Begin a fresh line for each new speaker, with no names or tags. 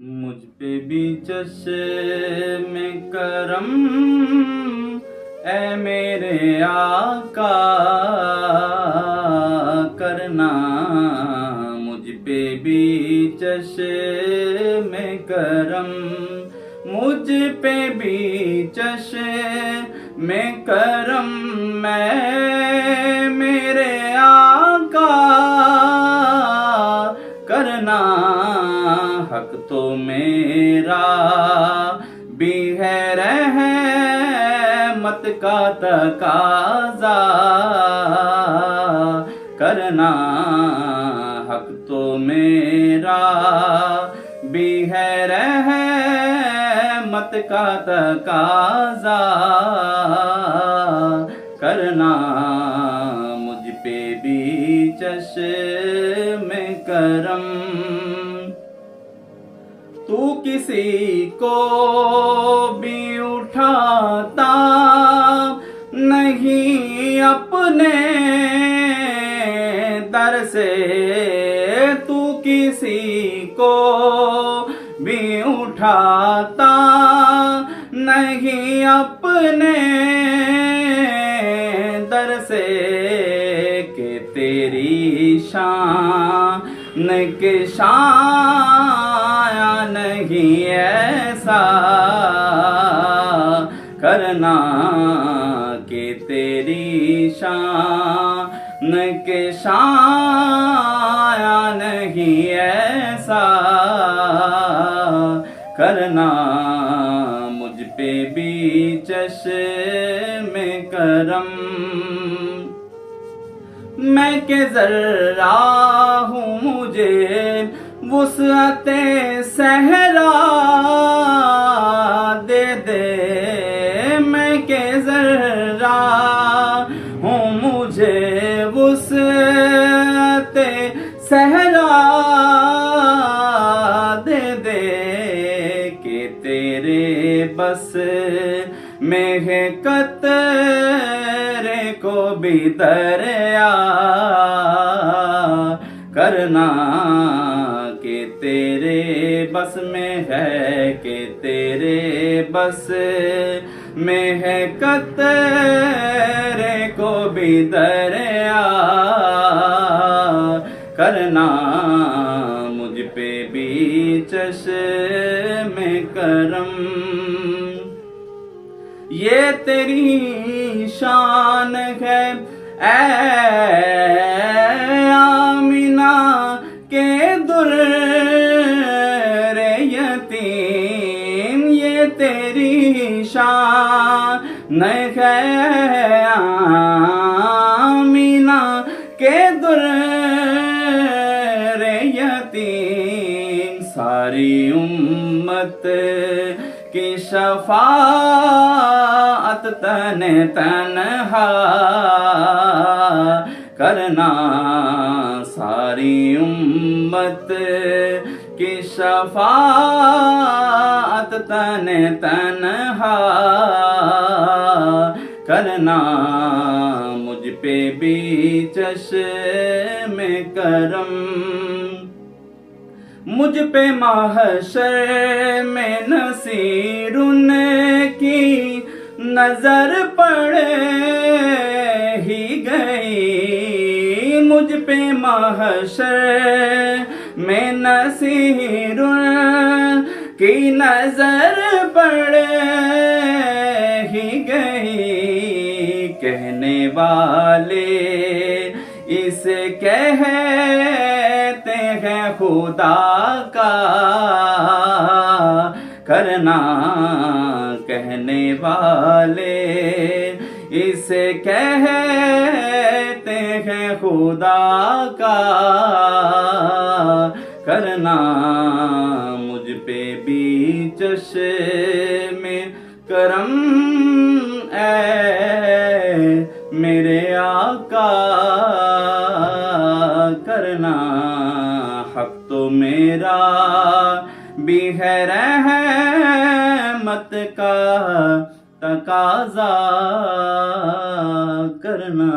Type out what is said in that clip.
मुझ पे भी चश्मे करम, ऐ मेरे आका करना। मुझ पे भी चश्मे करम, मुझ पे भी चश्मे करम, मैं मेरे आका करना। हक तो मेरा भी है रहमत का तकाज़ा करना। हक तो मेरा भी है रहमत का तकाज़ा करना। मुझ पे भी चश्मे करम, तू किसी को भी उठाता नहीं अपने दर से, तू किसी को भी उठाता नहीं अपने दर से, कि तेरी शान के शाया नहीं ऐसा करना, कि तेरी शान के शाया नहीं ऐसा करना। मुझ पे भी चश्मे करम, मैं के ज़र्रा हूँ मुझे वुसअते सहरा दे दे। मैं के ज़र्रा हूँ मुझे वुसअते सहरा दे दे, कि तेरे बस में है कतरे को भी दरिया करना, कि तेरे बस में है, कि तेरे बस में है कतरे को भी दरिया करना। मुझ पे भी चश्मे करम, ये तेरी शान है ऐ आमिना के दुर्रे यतीम, ये तेरी शान है आमिना के दुर्रे यतीम। सारी उम्मत की शफाअत तने तन्हा करना, सारी उम्मत की शफाअत तने तन्हा करना। मुझ पे भी चश्मे करम, मुझ पे महशर में नसीरुन की नजर पड़े ही गई। मुझ पे महशर में नसीरुन की नजर पड़े ही गई। कहने वाले इसे कहते हैं खुदा का करना, कहने वाले इसे कहते हैं खुदा का करना। मुझ पे भी चश्मे करम, ऐ मेरे आका करना। हक तो मेरा भी है रहमत का तकाज़ा करना।